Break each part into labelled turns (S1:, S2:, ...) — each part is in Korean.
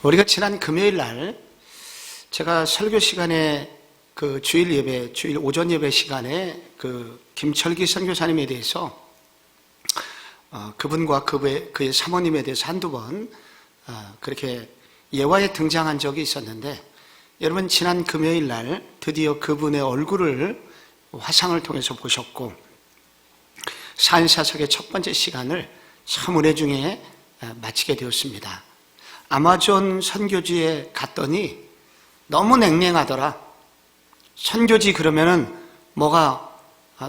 S1: 우리가 지난 금요일 날 제가 설교 시간에 그 주일 오전 예배 시간에 그 김철기 선교사님에 대해서 그분과 그의 사모님에 대해서 한두 번 그렇게 예화에 등장한 적이 있었는데, 여러분 지난 금요일 날 드디어 그분의 얼굴을 화상을 통해서 보셨고, 산사석의 첫 번째 시간을 참 은혜 중에 마치게 되었습니다. 아마존 선교지에 갔더니 너무 냉랭하더라. 선교지 그러면은 뭐가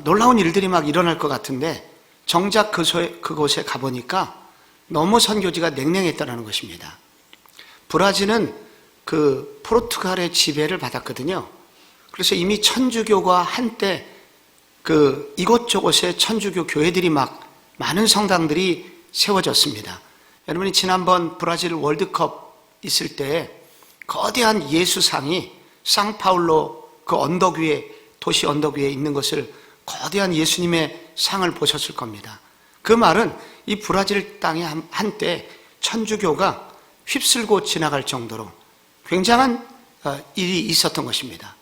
S1: 놀라운 일들이 막 일어날 것 같은데, 정작 그곳에 가보니까 너무 선교지가 냉랭했다는 것입니다. 브라질은 그 포르투갈의 지배를 받았거든요. 그래서 이미 천주교가 한때 그 이곳저곳에 천주교 교회들이 막 많은 성당들이 세워졌습니다. 여러분이 지난번 브라질 월드컵 있을 때 거대한 예수상이 상파울로 그 언덕 위에, 도시 언덕 위에 있는 것을, 거대한 예수님의 상을 보셨을 겁니다. 그 말은 이 브라질 땅에 한때 천주교가 휩쓸고 지나갈 정도로 굉장한 일이 있었던 것입니다.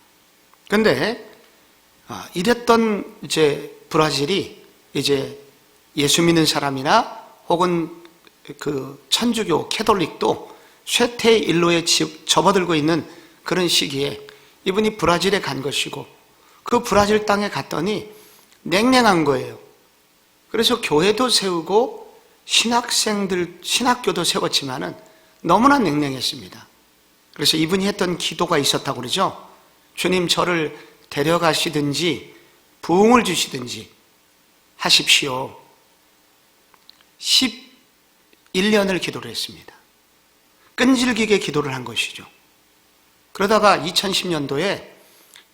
S1: 그런데 이랬던 이제 브라질이 이제 예수 믿는 사람이나 혹은 그 천주교 캐톨릭도 쇠퇴의 일로에 접어들고 있는 그런 시기에 이분이 브라질에 간 것이고, 그 브라질 땅에 갔더니 냉랭한 거예요. 그래서 교회도 세우고 신학교도 세웠지만은 너무나 냉랭했습니다. 그래서 이분이 했던 기도가 있었다고 그러죠. 주님, 저를 데려가시든지 부흥을 주시든지 하십시오. 11년을 기도를 했습니다. 끈질기게 기도를 한 것이죠. 그러다가 2010년도에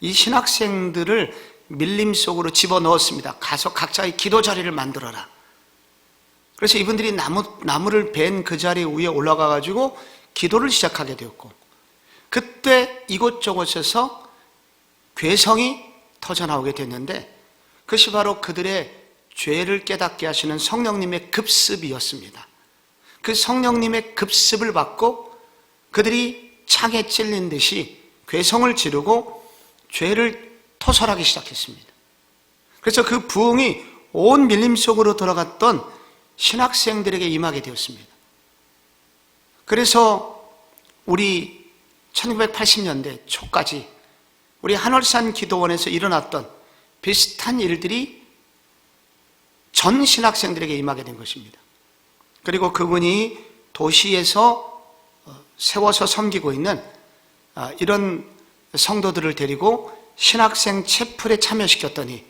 S1: 이 신학생들을 밀림 속으로 집어넣었습니다. 가서 각자의 기도 자리를 만들어라. 그래서 이분들이 나무를 벤 그 자리 위에 올라가 가지고 기도를 시작하게 되었고, 그때 이곳저곳에서 괴성이 터져나오게 됐는데, 그것이 바로 그들의 죄를 깨닫게 하시는 성령님의 급습이었습니다. 그 성령님의 급습을 받고 그들이 창에 찔린 듯이 괴성을 지르고 죄를 토설하기 시작했습니다. 그래서 그 부흥이 온 밀림 속으로 들어갔던 신학생들에게 임하게 되었습니다. 그래서 우리 1980년대 초까지 우리 한월산 기도원에서 일어났던 비슷한 일들이 전 신학생들에게 임하게 된 것입니다. 그리고 그분이 도시에서 세워서 섬기고 있는 이런 성도들을 데리고 신학생 채플에 참여시켰더니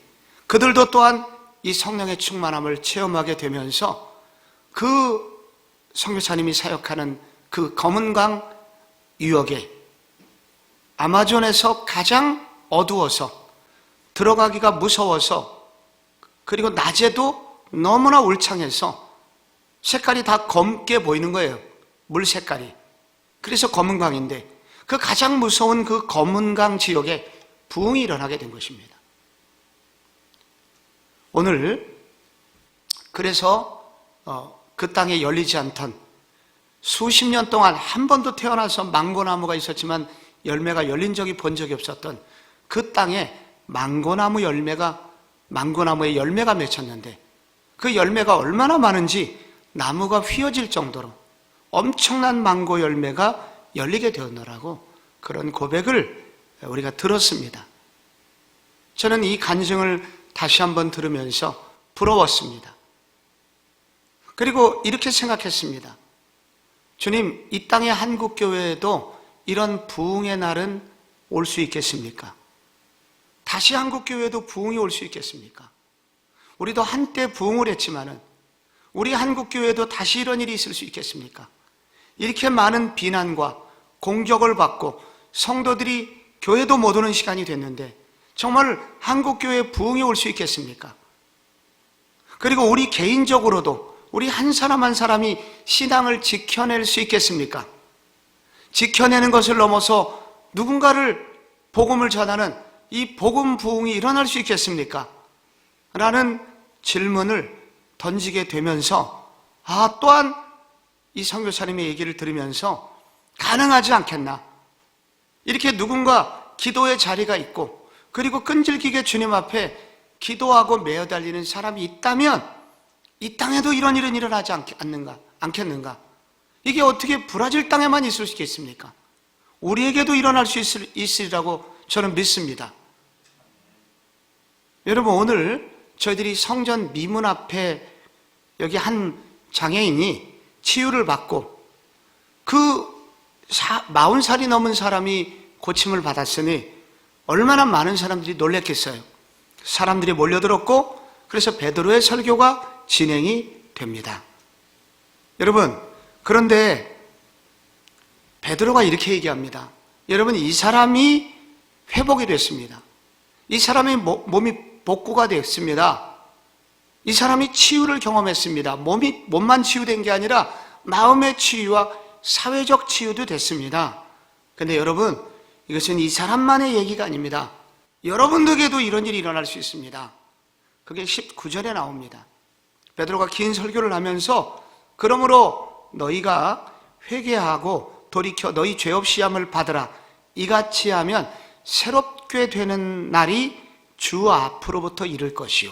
S1: 그들도 또한 이 성령의 충만함을 체험하게 되면서 그 선교사님이 사역하는 그 검은강 유역에, 아마존에서 가장 어두워서 들어가기가 무서워서, 그리고 낮에도 너무나 울창해서 색깔이 다 검게 보이는 거예요. 물 색깔이. 그래서 검은강인데, 그 가장 무서운 그 검은강 지역에 부흥이 일어나게 된 것입니다. 오늘 그래서 그 땅에 열리지 않던, 수십 년 동안 한 번도 태어나서 망고나무가 있었지만 열매가 열린 적이 본 적이 없었던 그 땅에 망고나무의 열매가 맺혔는데, 그 열매가 얼마나 많은지 나무가 휘어질 정도로 엄청난 망고 열매가 열리게 되었노라고 그런 고백을 우리가 들었습니다. 저는 이 간증을 다시 한번 들으면서 부러웠습니다. 그리고 이렇게 생각했습니다. 주님, 이 땅의 한국교회에도 이런 부흥의 날은 올 수 있겠습니까? 다시 한국교회에도 부흥이 올 수 있겠습니까? 우리도 한때 부흥을 했지만은 우리 한국교회에도 다시 이런 일이 있을 수 있겠습니까? 이렇게 많은 비난과 공격을 받고 성도들이 교회도 못 오는 시간이 됐는데 정말 한국교회에 부흥이 올 수 있겠습니까? 그리고 우리 개인적으로도 우리 한 사람 한 사람이 신앙을 지켜낼 수 있겠습니까? 지켜내는 것을 넘어서 누군가를 복음을 전하는 이 복음 부흥이 일어날 수 있겠습니까? 라는 질문을 던지게 되면서 또한 이 선교사님의 얘기를 들으면서 가능하지 않겠나? 이렇게 누군가 기도의 자리가 있고 그리고 끈질기게 주님 앞에 기도하고 매어 달리는 사람이 있다면 이 땅에도 이런 일은 일어나지 않겠는가? 이게 어떻게 브라질 땅에만 있을 수 있겠습니까? 우리에게도 일어날 수 있으리라고 저는 믿습니다. 여러분, 오늘 저희들이 성전 미문 앞에 여기 한 장애인이 치유를 받고 그 40살이 넘은 사람이 고침을 받았으니 얼마나 많은 사람들이 놀랬겠어요. 사람들이 몰려들었고 그래서 베드로의 설교가 진행이 됩니다. 여러분, 그런데 베드로가 이렇게 얘기합니다. 여러분, 이 사람이 회복이 됐습니다. 이 사람의 몸이 복구가 됐습니다. 이 사람이 치유를 경험했습니다. 몸만 치유된 게 아니라 마음의 치유와 사회적 치유도 됐습니다. 근데 여러분, 이것은 이 사람만의 얘기가 아닙니다. 여러분들에게도 이런 일이 일어날 수 있습니다. 그게 19절에 나옵니다. 베드로가 긴 설교를 하면서 그러므로 너희가 회개하고 돌이켜 너희 죄 없이 함을 받으라. 이같이 하면 새롭게 되는 날이 주 앞으로부터 이를 것이요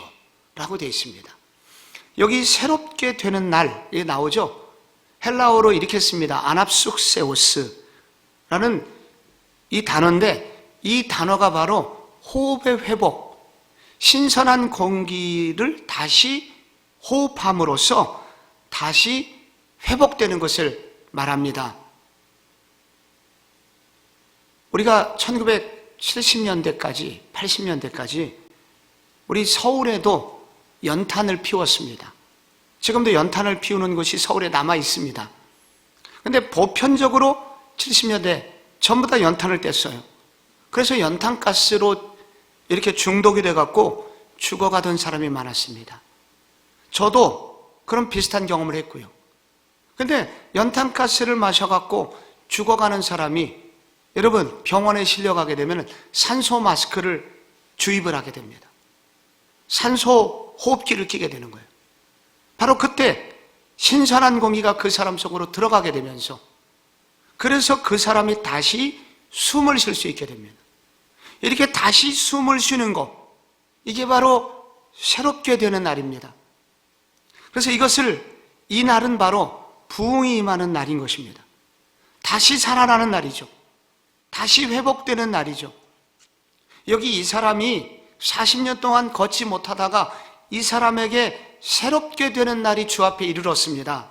S1: 라고 되어 있습니다. 여기 새롭게 되는 날, 이게 나오죠? 헬라어로 이렇게 씁니다. 아납숙세오스라는 이 단어인데 이 단어가 바로 호흡의 회복, 신선한 공기를 다시 호흡함으로써 다시 회복되는 것을 말합니다. 우리가 1970년대까지, 80년대까지 우리 서울에도 연탄을 피웠습니다. 지금도 연탄을 피우는 곳이 서울에 남아 있습니다. 그런데 보편적으로 70년대 전부 다 연탄을 뗐어요. 그래서 연탄가스로 이렇게 중독이 돼갖고 죽어가던 사람이 많았습니다. 저도 그런 비슷한 경험을 했고요. 근데 연탄가스를 마셔갖고 죽어가는 사람이 여러분 병원에 실려가게 되면 산소 마스크를 주입을 하게 됩니다. 산소 호흡기를 끼게 되는 거예요. 바로 그때 신선한 공기가 그 사람 속으로 들어가게 되면서 그래서 그 사람이 다시 숨을 쉴 수 있게 됩니다. 이렇게 다시 숨을 쉬는 것, 이게 바로 새롭게 되는 날입니다. 그래서 이 날은 바로 부흥이 임하는 날인 것입니다. 다시 살아나는 날이죠. 다시 회복되는 날이죠. 여기 이 사람이 40년 동안 걷지 못하다가 이 사람에게 새롭게 되는 날이 주 앞에 이르렀습니다.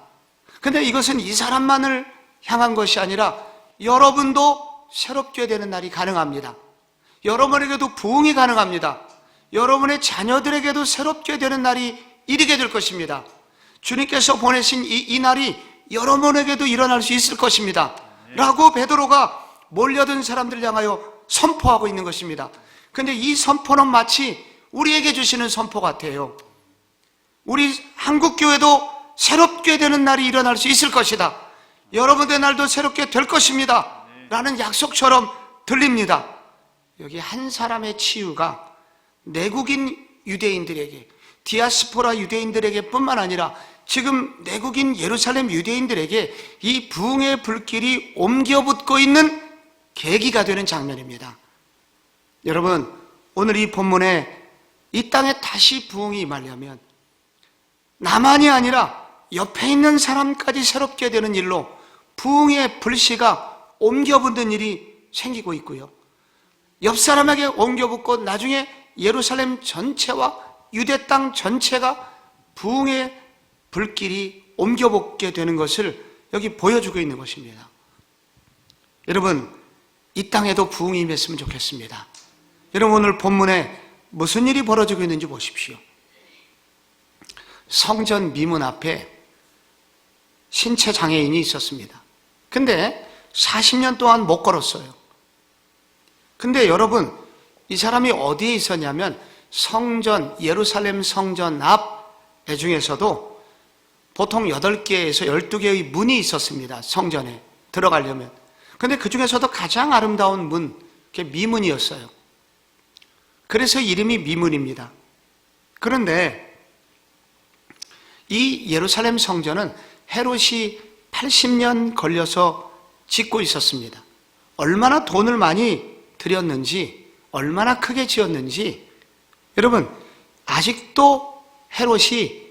S1: 근데 이것은 이 사람만을 향한 것이 아니라 여러분도 새롭게 되는 날이 가능합니다. 여러분에게도 부흥이 가능합니다. 여러분의 자녀들에게도 새롭게 되는 날이 이르게 될 것입니다. 주님께서 보내신 이 날이 여러분에게도 일어날 수 있을 것입니다. 라고 베드로가 몰려든 사람들을 향하여 선포하고 있는 것입니다. 그런데 이 선포는 마치 우리에게 주시는 선포 같아요. 우리 한국교회도 새롭게 되는 날이 일어날 수 있을 것이다. 여러분의 날도 새롭게 될 것입니다. 라는 약속처럼 들립니다. 여기 한 사람의 치유가 내국인 유대인들에게, 디아스포라 유대인들에게 뿐만 아니라 지금 내국인 예루살렘 유대인들에게 이 부흥의 불길이 옮겨붙고 있는 계기가 되는 장면입니다. 여러분, 오늘 이 본문에 이 땅에 다시 부흥이 임하려면 나만이 아니라 옆에 있는 사람까지 새롭게 되는 일로 부흥의 불씨가 옮겨붙는 일이 생기고 있고요. 옆 사람에게 옮겨붙고 나중에 예루살렘 전체와 유대 땅 전체가 부흥의 불길이 옮겨붙게 되는 것을 여기 보여주고 있는 것입니다. 여러분, 이 땅에도 부흥이 임했으면 좋겠습니다. 여러분, 오늘 본문에 무슨 일이 벌어지고 있는지 보십시오. 성전 미문 앞에 신체 장애인이 있었습니다. 근데 40년 동안 못 걸었어요. 근데 여러분, 이 사람이 어디에 있었냐면 성전, 예루살렘 성전 앞 중에서도 보통 8개에서 12개의 문이 있었습니다. 성전에 들어가려면. 근데 그 중에서도 가장 아름다운 문, 그게 미문이었어요. 그래서 이름이 미문입니다. 그런데 이 예루살렘 성전은 헤롯이 80년 걸려서 짓고 있었습니다. 얼마나 돈을 많이 들였는지, 얼마나 크게 지었는지, 여러분, 아직도 헤롯이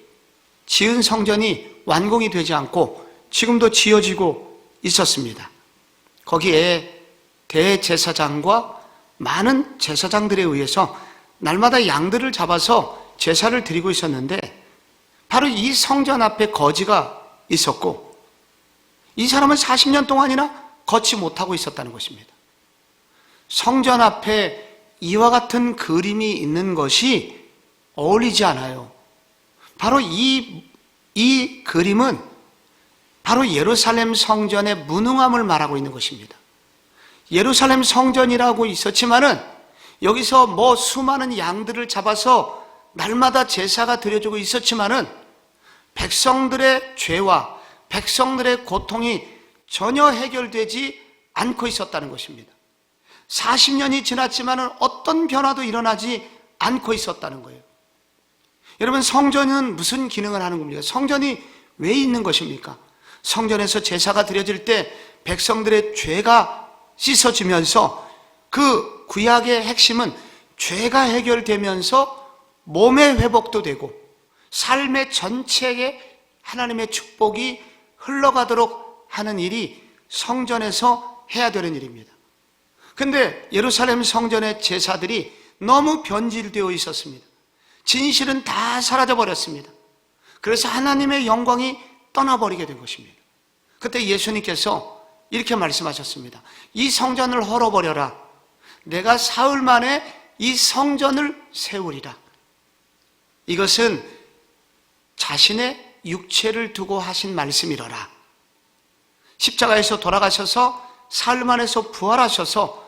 S1: 지은 성전이 완공이 되지 않고 지금도 지어지고 있었습니다. 거기에 대제사장과 많은 제사장들에 의해서 날마다 양들을 잡아서 제사를 드리고 있었는데, 바로 이 성전 앞에 거지가 있었고, 이 사람은 40년 동안이나 걷지 못하고 있었다는 것입니다. 성전 앞에 이와 같은 그림이 있는 것이 어울리지 않아요. 바로 이 그림은 바로 예루살렘 성전의 무능함을 말하고 있는 것입니다. 예루살렘 성전이라고 있었지만은 여기서 수많은 양들을 잡아서 날마다 제사가 드려지고 있었지만은 백성들의 죄와 백성들의 고통이 전혀 해결되지 않고 있었다는 것입니다. 40년이 지났지만은 어떤 변화도 일어나지 않고 있었다는 거예요. 여러분, 성전은 무슨 기능을 하는 겁니까? 성전이 왜 있는 것입니까? 성전에서 제사가 드려질 때 백성들의 죄가 씻어지면서 그 구약의 핵심은 죄가 해결되면서 몸의 회복도 되고 삶의 전체에 하나님의 축복이 흘러가도록 하는 일이 성전에서 해야 되는 일입니다. 근데 예루살렘 성전의 제사들이 너무 변질되어 있었습니다. 진실은 다 사라져버렸습니다. 그래서 하나님의 영광이 떠나버리게 된 것입니다. 그때 예수님께서 이렇게 말씀하셨습니다. 이 성전을 헐어버려라. 내가 사흘 만에 이 성전을 세우리라. 이것은 자신의 육체를 두고 하신 말씀이러라. 십자가에서 돌아가셔서 사흘 만에서 부활하셔서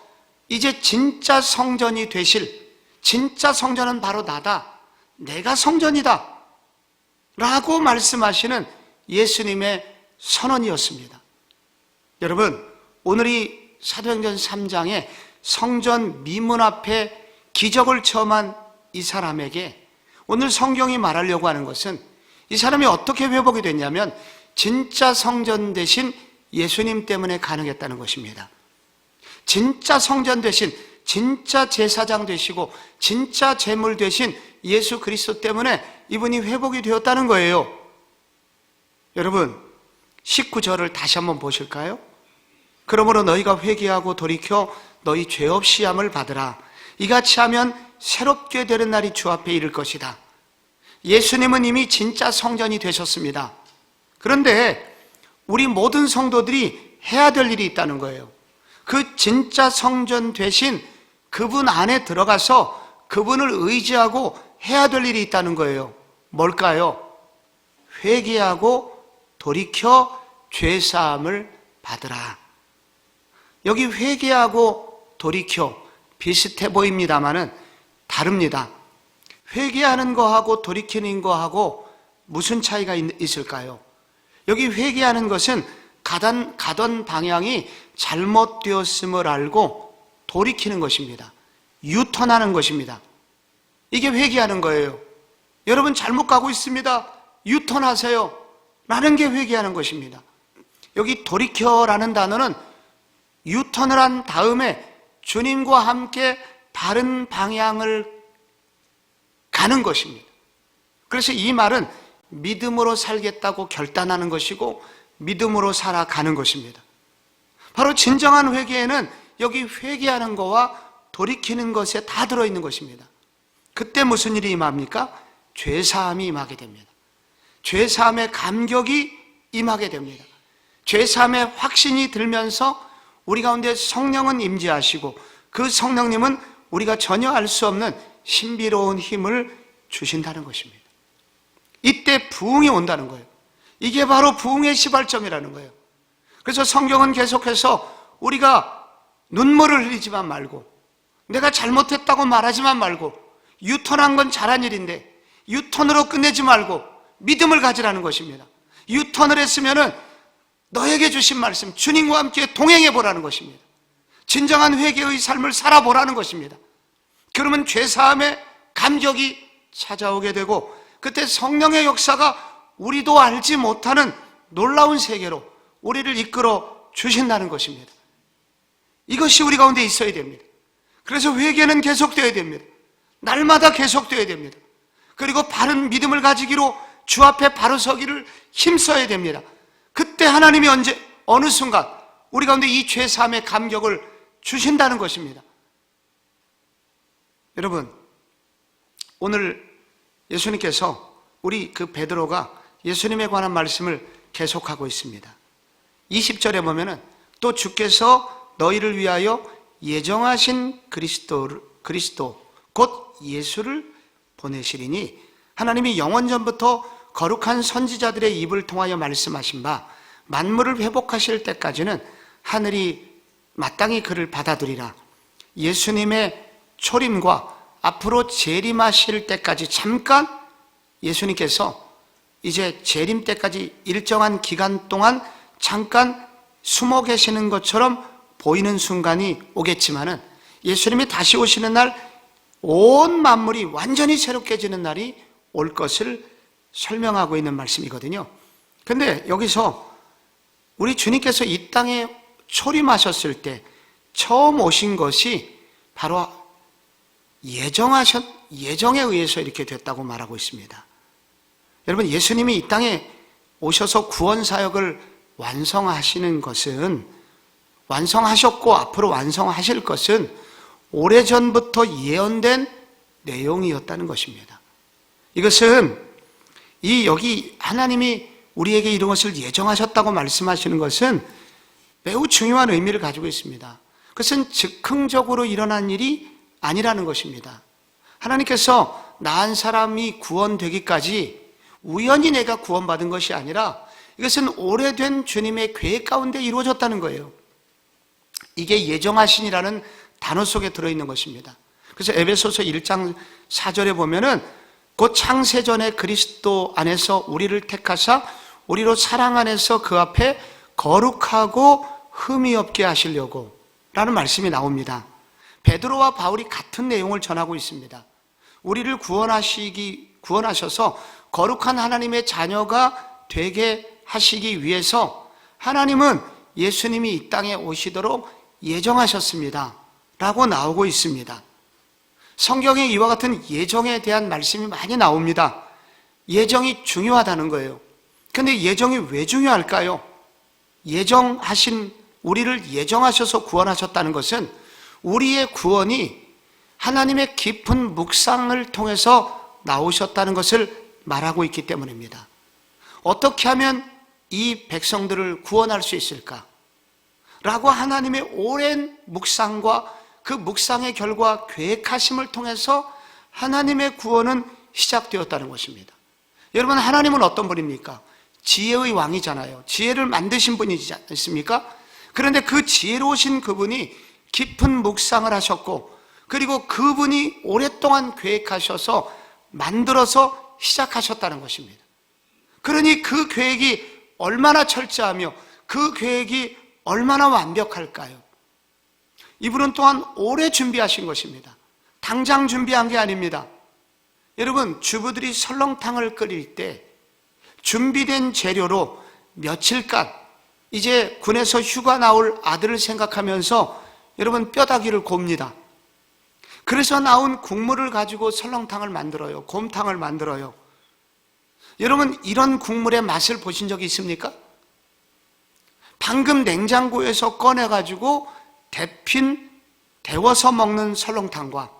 S1: 이제 진짜 성전이 되실, 진짜 성전은 바로 나다, 내가 성전이다 라고 말씀하시는 예수님의 선언이었습니다. 여러분, 오늘이 사도행전 3장에 성전 미문 앞에 기적을 체험한 이 사람에게 오늘 성경이 말하려고 하는 것은, 이 사람이 어떻게 회복이 됐냐면 진짜 성전 대신 예수님 때문에 가능했다는 것입니다. 진짜 성전 대신, 진짜 제사장 되시고 진짜 제물 되신 예수 그리스도 때문에 이분이 회복이 되었다는 거예요. 여러분, 19절을 다시 한번 보실까요? 그러므로 너희가 회개하고 돌이켜 너희 죄 없이 함을 받으라. 이같이 하면 새롭게 되는 날이 주 앞에 이를 것이다. 예수님은 이미 진짜 성전이 되셨습니다. 그런데 우리 모든 성도들이 해야 될 일이 있다는 거예요. 그 진짜 성전 되신 그분 안에 들어가서 그분을 의지하고 해야 될 일이 있다는 거예요. 뭘까요? 회개하고 돌이켜 죄사함을 받으라. 여기 회개하고 돌이켜 비슷해 보입니다만은 다릅니다. 회개하는 거하고 돌이키는 거하고 무슨 차이가 있을까요? 여기 회개하는 것은 가던 방향이 잘못되었음을 알고 돌이키는 것입니다. 유턴하는 것입니다. 이게 회개하는 거예요. 여러분 잘못 가고 있습니다. 유턴하세요. 라는 게 회개하는 것입니다. 여기 돌이켜라는 단어는 유턴을 한 다음에 주님과 함께 다른 방향을 가는 것입니다. 그래서 이 말은 믿음으로 살겠다고 결단하는 것이고 믿음으로 살아가는 것입니다. 바로 진정한 회개에는 여기 회개하는 거와 돌이키는 것에 다 들어있는 것입니다. 그때 무슨 일이 임합니까? 죄사함이 임하게 됩니다. 죄사함의 감격이 임하게 됩니다. 죄사함의 확신이 들면서 우리 가운데 성령은 임재하시고 그 성령님은 우리가 전혀 알 수 없는 신비로운 힘을 주신다는 것입니다. 이때 부흥이 온다는 거예요. 이게 바로 부흥의 시발점이라는 거예요. 그래서 성경은 계속해서 우리가 눈물을 흘리지만 말고, 내가 잘못했다고 말하지만 말고, 유턴한 건 잘한 일인데 유턴으로 끝내지 말고 믿음을 가지라는 것입니다. 유턴을 했으면은 너에게 주신 말씀, 주님과 함께 동행해 보라는 것입니다. 진정한 회개의 삶을 살아보라는 것입니다. 그러면 죄사함의 감격이 찾아오게 되고, 그때 성령의 역사가 우리도 알지 못하는 놀라운 세계로 우리를 이끌어 주신다는 것입니다. 이것이 우리 가운데 있어야 됩니다. 그래서 회개는 계속되어야 됩니다. 날마다 계속되어야 됩니다. 그리고 바른 믿음을 가지기로 주 앞에 바로 서기를 힘써야 됩니다. 그때 하나님이 어느 순간 우리 가운데 이 죄사함의 감격을 주신다는 것입니다. 여러분, 오늘 예수님께서 우리 그 베드로가 예수님에 관한 말씀을 계속하고 있습니다. 20절에 보면은 또 주께서 너희를 위하여 예정하신 그리스도 곧 예수를 보내시리니 하나님이 영원전부터 거룩한 선지자들의 입을 통하여 말씀하신 바 만물을 회복하실 때까지는 하늘이 마땅히 그를 받아들이라. 예수님의 초림과 앞으로 재림하실 때까지 잠깐 예수님께서 이제 재림 때까지 일정한 기간 동안 잠깐 숨어 계시는 것처럼 보이는 순간이 오겠지만은 예수님이 다시 오시는 날 온 만물이 완전히 새롭게지는 날이 올 것을 설명하고 있는 말씀이거든요. 근데 여기서 우리 주님께서 이 땅에 초림하셨을 때 처음 오신 것이 바로 예정에 의해서 이렇게 됐다고 말하고 있습니다. 여러분, 예수님이 이 땅에 오셔서 구원 사역을 완성하시는 것은, 완성하셨고 앞으로 완성하실 것은 오래전부터 예언된 내용이었다는 것입니다. 이것은 여기 하나님이 우리에게 이런 것을 예정하셨다고 말씀하시는 것은 매우 중요한 의미를 가지고 있습니다. 그것은 즉흥적으로 일어난 일이 아니라는 것입니다. 하나님께서 나 한 사람이 구원되기까지 우연히 내가 구원받은 것이 아니라 이것은 오래된 주님의 계획 가운데 이루어졌다는 거예요. 이게 예정하신이라는 단어 속에 들어있는 것입니다. 그래서 에베소서 1장 4절에 보면은 곧 창세전에 그리스도 안에서 우리를 택하사 우리로 사랑 안에서 그 앞에 거룩하고 흠이 없게 하시려고 라는 말씀이 나옵니다. 베드로와 바울이 같은 내용을 전하고 있습니다. 우리를 구원하셔서 거룩한 하나님의 자녀가 되게 하시기 위해서 하나님은 예수님이 이 땅에 오시도록 예정하셨습니다 라고 나오고 있습니다. 성경에 이와 같은 예정에 대한 말씀이 많이 나옵니다. 예정이 중요하다는 거예요. 그런데 예정이 왜 중요할까요? 우리를 예정하셔서 구원하셨다는 것은 우리의 구원이 하나님의 깊은 묵상을 통해서 나오셨다는 것을 말하고 있기 때문입니다. 어떻게 하면 이 백성들을 구원할 수 있을까? 라고 하나님의 오랜 묵상과 그 묵상의 결과 계획하심을 통해서 하나님의 구원은 시작되었다는 것입니다. 여러분, 하나님은 어떤 분입니까? 지혜의 왕이잖아요. 지혜를 만드신 분이지 않습니까? 그런데 그 지혜로우신 그분이 깊은 묵상을 하셨고, 그리고 그분이 오랫동안 계획하셔서 만들어서 시작하셨다는 것입니다. 그러니 그 계획이 얼마나 철저하며 그 계획이 얼마나 완벽할까요? 이분은 또한 오래 준비하신 것입니다. 당장 준비한 게 아닙니다. 여러분, 주부들이 설렁탕을 끓일 때 준비된 재료로 며칠간 이제 군에서 휴가 나올 아들을 생각하면서 여러분 뼈다귀를 곱니다. 그래서 나온 국물을 가지고 설렁탕을 만들어요. 곰탕을 만들어요. 여러분, 이런 국물의 맛을 보신 적이 있습니까? 방금 냉장고에서 꺼내가지고 데워서 먹는 설렁탕과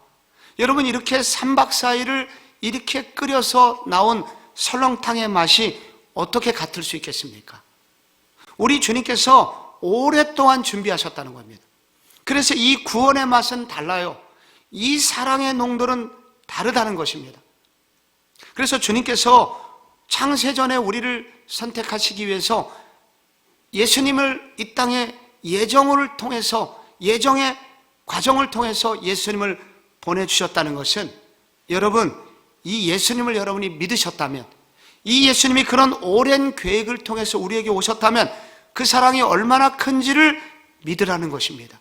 S1: 여러분 이렇게 3박 4일을 이렇게 끓여서 나온 설렁탕의 맛이 어떻게 같을 수 있겠습니까? 우리 주님께서 오랫동안 준비하셨다는 겁니다. 그래서 이 구원의 맛은 달라요. 이 사랑의 농도는 다르다는 것입니다. 그래서 주님께서 창세전에 우리를 선택하시기 위해서 예수님을 이 땅에 예정의 과정을 통해서 예수님을 보내주셨다는 것은 여러분, 이 예수님을 여러분이 믿으셨다면, 이 예수님이 그런 오랜 계획을 통해서 우리에게 오셨다면 그 사랑이 얼마나 큰지를 믿으라는 것입니다.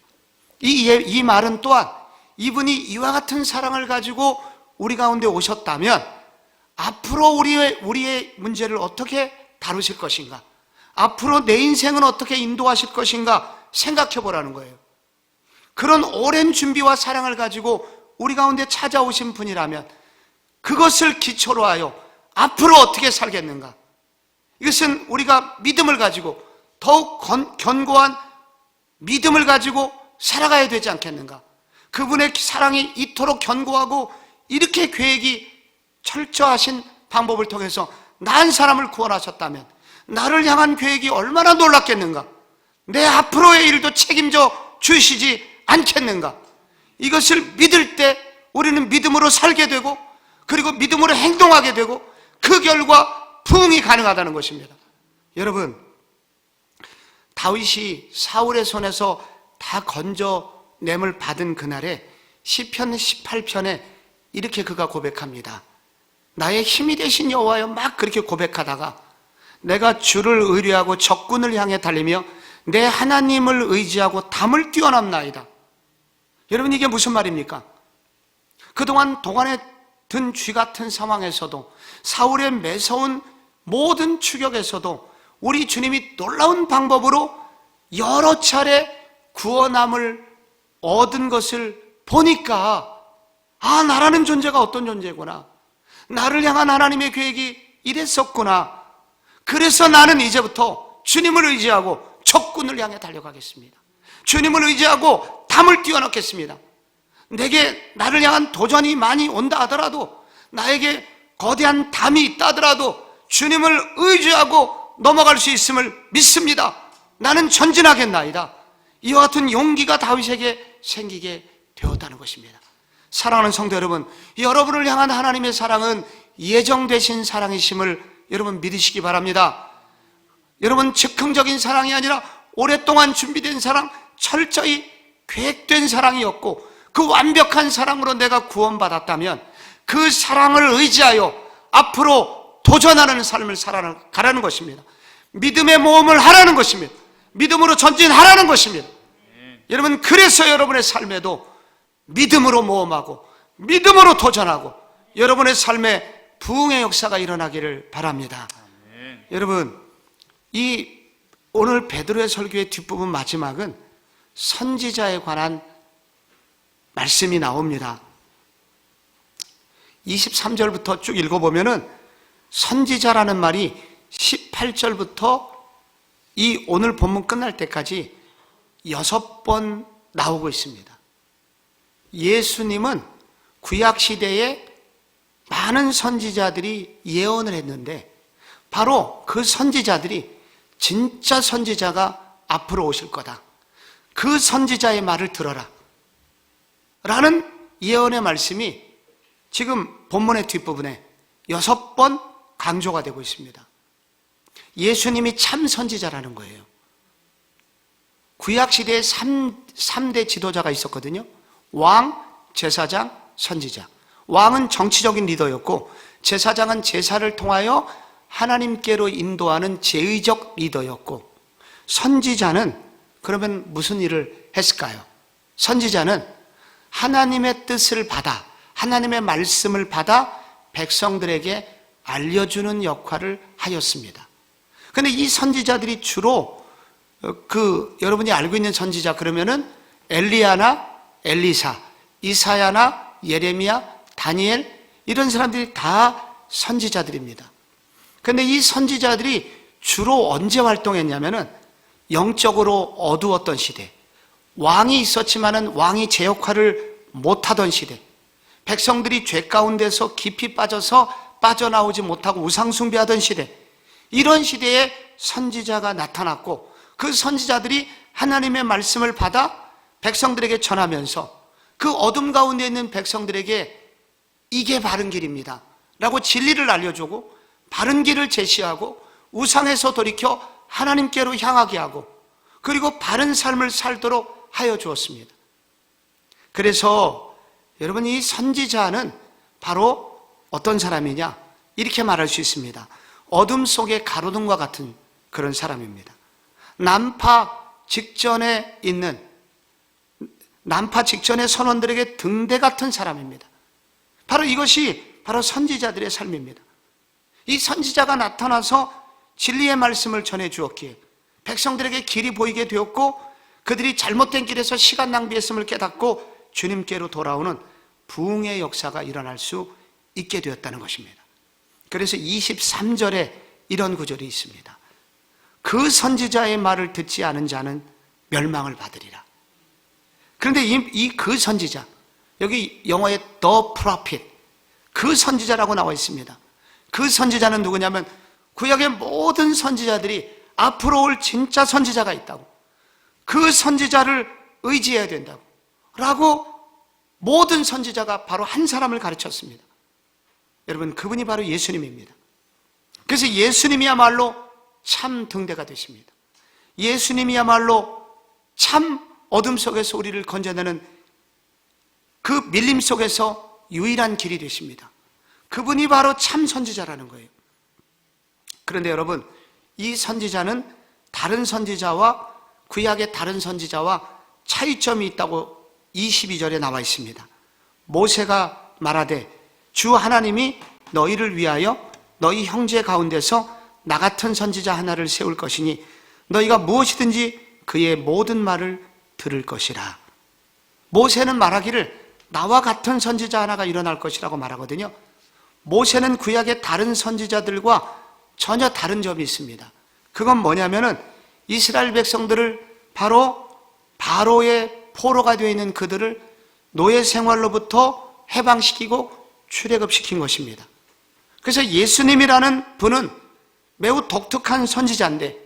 S1: 이 말은 또한 이분이 이와 같은 사랑을 가지고 우리 가운데 오셨다면 앞으로 우리의 문제를 어떻게 다루실 것인가, 앞으로 내 인생은 어떻게 인도하실 것인가 생각해 보라는 거예요. 그런 오랜 준비와 사랑을 가지고 우리 가운데 찾아오신 분이라면 그것을 기초로 하여 앞으로 어떻게 살겠는가? 이것은 우리가 믿음을 가지고 더욱 견고한 믿음을 가지고 살아가야 되지 않겠는가? 그분의 사랑이 이토록 견고하고 이렇게 계획이 철저하신 방법을 통해서 난 사람을 구원하셨다면 나를 향한 계획이 얼마나 놀랍겠는가? 내 앞으로의 일도 책임져 주시지 않겠는가? 이것을 믿을 때 우리는 믿음으로 살게 되고 그리고 믿음으로 행동하게 되고 그 결과 부흥이 가능하다는 것입니다. 여러분, 다윗이 사울의 손에서 다 건져냄을 받은 그날에 시편 18편에 이렇게 그가 고백합니다. 나의 힘이 되신 여호와여, 막 그렇게 고백하다가 내가 주를 의뢰하고 적군을 향해 달리며 내 하나님을 의지하고 담을 뛰어넘나이다. 여러분, 이게 무슨 말입니까? 그동안 도관에 든 쥐 같은 상황에서도 사울의 매서운 모든 추격에서도 우리 주님이 놀라운 방법으로 여러 차례 구원함을 얻은 것을 보니까 나라는 존재가 어떤 존재구나, 나를 향한 하나님의 계획이 이랬었구나, 그래서 나는 이제부터 주님을 의지하고 적군을 향해 달려가겠습니다. 주님을 의지하고 담을 뛰어넘겠습니다. 내게 나를 향한 도전이 많이 온다 하더라도, 나에게 거대한 담이 있다 하더라도 주님을 의지하고 넘어갈 수 있음을 믿습니다. 나는 전진하겠나이다. 이와 같은 용기가 다윗에게 생기게 되었다는 것입니다. 사랑하는 성도 여러분, 여러분을 향한 하나님의 사랑은 예정되신 사랑이심을 여러분 믿으시기 바랍니다. 여러분, 즉흥적인 사랑이 아니라 오랫동안 준비된 사랑, 철저히 계획된 사랑이었고 그 완벽한 사랑으로 내가 구원받았다면 그 사랑을 의지하여 앞으로 도전하는 삶을 살아가라는 것입니다. 믿음의 모험을 하라는 것입니다. 믿음으로 전진하라는 것입니다. 여러분, 그래서 여러분의 삶에도 믿음으로 모험하고 믿음으로 도전하고 여러분의 삶에 부흥의 역사가 일어나기를 바랍니다. 여러분, 이 오늘 베드로의 설교의 뒷부분 마지막은 선지자에 관한 말씀이 나옵니다. 23절부터 쭉 읽어보면은 선지자라는 말이 18절부터 이 오늘 본문 끝날 때까지 6번 나오고 있습니다. 예수님은 구약시대에 많은 선지자들이 예언을 했는데 바로 그 선지자들이 진짜 선지자가 앞으로 오실 거다, 그 선지자의 말을 들어라 라는 예언의 말씀이 지금 본문의 뒷부분에 6번 강조가 되고 있습니다. 예수님이 참 선지자라는 거예요. 구약시대에 3대 지도자가 있었거든요. 왕, 제사장, 선지자. 왕은 정치적인 리더였고 제사장은 제사를 통하여 하나님께로 인도하는 제의적 리더였고 선지자는 그러면 무슨 일을 했을까요? 선지자는 하나님의 뜻을 받아, 하나님의 말씀을 받아 백성들에게 알려주는 역할을 하였습니다. 그런데 이 선지자들이 주로 여러분이 알고 있는 선지자 그러면은 엘리야나 엘리사, 이사야나 예레미야, 다니엘, 이런 사람들이 다 선지자들입니다. 그런데 이 선지자들이 주로 언제 활동했냐면은 영적으로 어두웠던 시대, 왕이 있었지만은 왕이 제 역할을 못하던 시대, 백성들이 죄 가운데서 깊이 빠져서 빠져나오지 못하고 우상숭배하던 시대, 이런 시대에 선지자가 나타났고 그 선지자들이 하나님의 말씀을 받아 백성들에게 전하면서 그 어둠 가운데 있는 백성들에게 이게 바른 길입니다 라고 진리를 알려주고 바른 길을 제시하고 우상에서 돌이켜 하나님께로 향하게 하고 그리고 바른 삶을 살도록 하여 주었습니다. 그래서 여러분, 이 선지자는 바로 어떤 사람이냐, 이렇게 말할 수 있습니다. 어둠 속의 가로등과 같은 그런 사람입니다. 난파 직전에 선원들에게 등대 같은 사람입니다. 바로 이것이 바로 선지자들의 삶입니다. 이 선지자가 나타나서 진리의 말씀을 전해 주었기에 백성들에게 길이 보이게 되었고, 그들이 잘못된 길에서 시간 낭비했음을 깨닫고 주님께로 돌아오는 부흥의 역사가 일어날 수 있게 되었다는 것입니다. 그래서 23절에 이런 구절이 있습니다. 그 선지자의 말을 듣지 않은 자는 멸망을 받으리라. 그런데 그 선지자, 여기 영어에 the prophet, 그 선지자라고 나와 있습니다. 그 선지자는 누구냐면 구약의 모든 선지자들이 앞으로 올 진짜 선지자가 있다고, 그 선지자를 의지해야 된다고 라고 모든 선지자가 바로 한 사람을 가르쳤습니다. 여러분, 그분이 바로 예수님입니다. 그래서 예수님이야말로 참 등대가 되십니다. 예수님이야말로 참 어둠 속에서 우리를 건져내는 그 밀림 속에서 유일한 길이 되십니다. 그분이 바로 참 선지자라는 거예요. 그런데 여러분, 이 선지자는 다른 선지자와 구약의 다른 선지자와 차이점이 있다고 22절에 나와 있습니다. 모세가 말하되 주 하나님이 너희를 위하여 너희 형제 가운데서 나 같은 선지자 하나를 세울 것이니 너희가 무엇이든지 그의 모든 말을 들을 것이라. 모세는 말하기를 나와 같은 선지자 하나가 일어날 것이라고 말하거든요. 모세는 구약의 다른 선지자들과 전혀 다른 점이 있습니다. 그건 뭐냐면은 이스라엘 백성들을 바로 바로의 포로가 되어 있는 그들을 노예 생활로부터 해방시키고 출애굽시킨 것입니다. 그래서 예수님이라는 분은 매우 독특한 선지자인데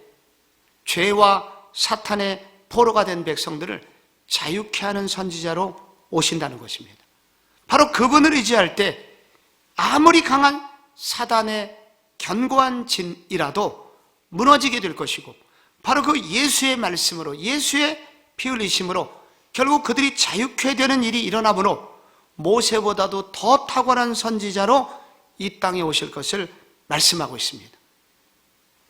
S1: 죄와 사탄의 포로가 된 백성들을 자유케 하는 선지자로 오신다는 것입니다. 바로 그분을 의지할 때 아무리 강한 사단의 견고한 진이라도 무너지게 될 것이고, 바로 그 예수의 말씀으로, 예수의 피 흘리심으로 결국 그들이 자유케 되는 일이 일어나므로 모세보다도 더 탁월한 선지자로 이 땅에 오실 것을 말씀하고 있습니다.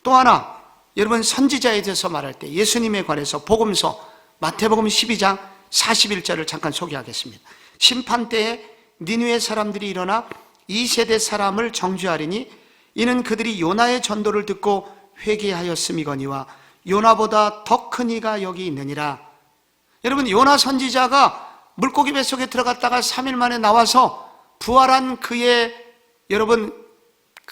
S1: 또 하나, 여러분, 선지자에 대해서 말할 때 예수님에 관해서 복음서 마태복음 12장 41절을 잠깐 소개하겠습니다. 심판 때에 니느웨 사람들이 일어나 이 세대 사람을 정죄하리니 이는 그들이 요나의 전도를 듣고 회개하였음이거니와 요나보다 더 큰 이가 여기 있느니라. 여러분, 요나 선지자가 물고기 뱃속에 들어갔다가 3일 만에 나와서 부활한 그의 여러분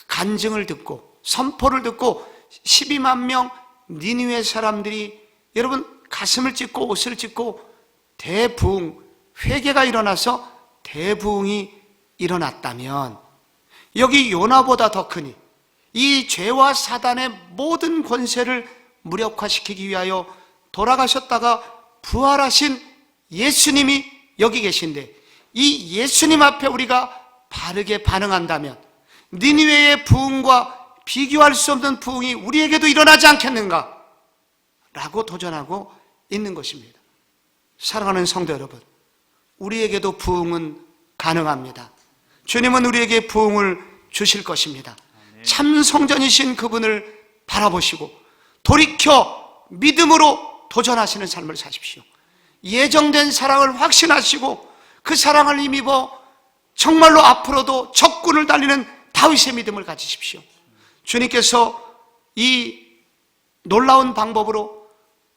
S1: 간증을 듣고 선포를 듣고 12만 명 니느웨 사람들이 여러분 가슴을 찢고 옷을 찢고 대부흥, 회개가 일어나서 대부흥이 일어났다면, 여기 요나보다 더 크니 이 죄와 사단의 모든 권세를 무력화시키기 위하여 돌아가셨다가 부활하신 예수님이 여기 계신데, 이 예수님 앞에 우리가 바르게 반응한다면 니느웨의 부흥과 비교할 수 없는 부흥이 우리에게도 일어나지 않겠는가? 라고 도전하고 있는 것입니다. 사랑하는 성도 여러분, 우리에게도 부흥은 가능합니다. 주님은 우리에게 부흥을 주실 것입니다. 참 성전이신 그분을 바라보시고 돌이켜 믿음으로 도전하시는 삶을 사십시오. 예정된 사랑을 확신하시고 그 사랑을 힘입어 정말로 앞으로도 적군을 달리는 다윗의 믿음을 가지십시오. 주님께서 이 놀라운 방법으로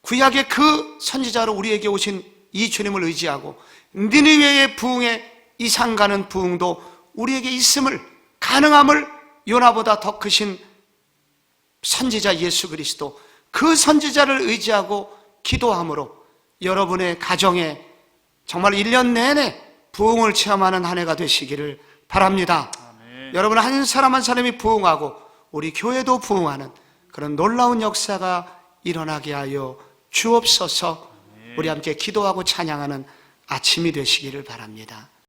S1: 구약의 그 선지자로 우리에게 오신 이 주님을 의지하고 니느웨의 부흥에 이상가는 부흥도 우리에게 있음을, 가능함을 요나보다 더 크신 선지자 예수 그리스도, 그 선지자를 의지하고 기도함으로 여러분의 가정에 정말 1년 내내 부흥을 체험하는 한 해가 되시기를 바랍니다. 아멘. 여러분 한 사람 한 사람이 부흥하고 우리 교회도 부흥하는 그런 놀라운 역사가 일어나게 하여 주옵소서. 우리 함께 기도하고 찬양하는 아침이 되시기를 바랍니다.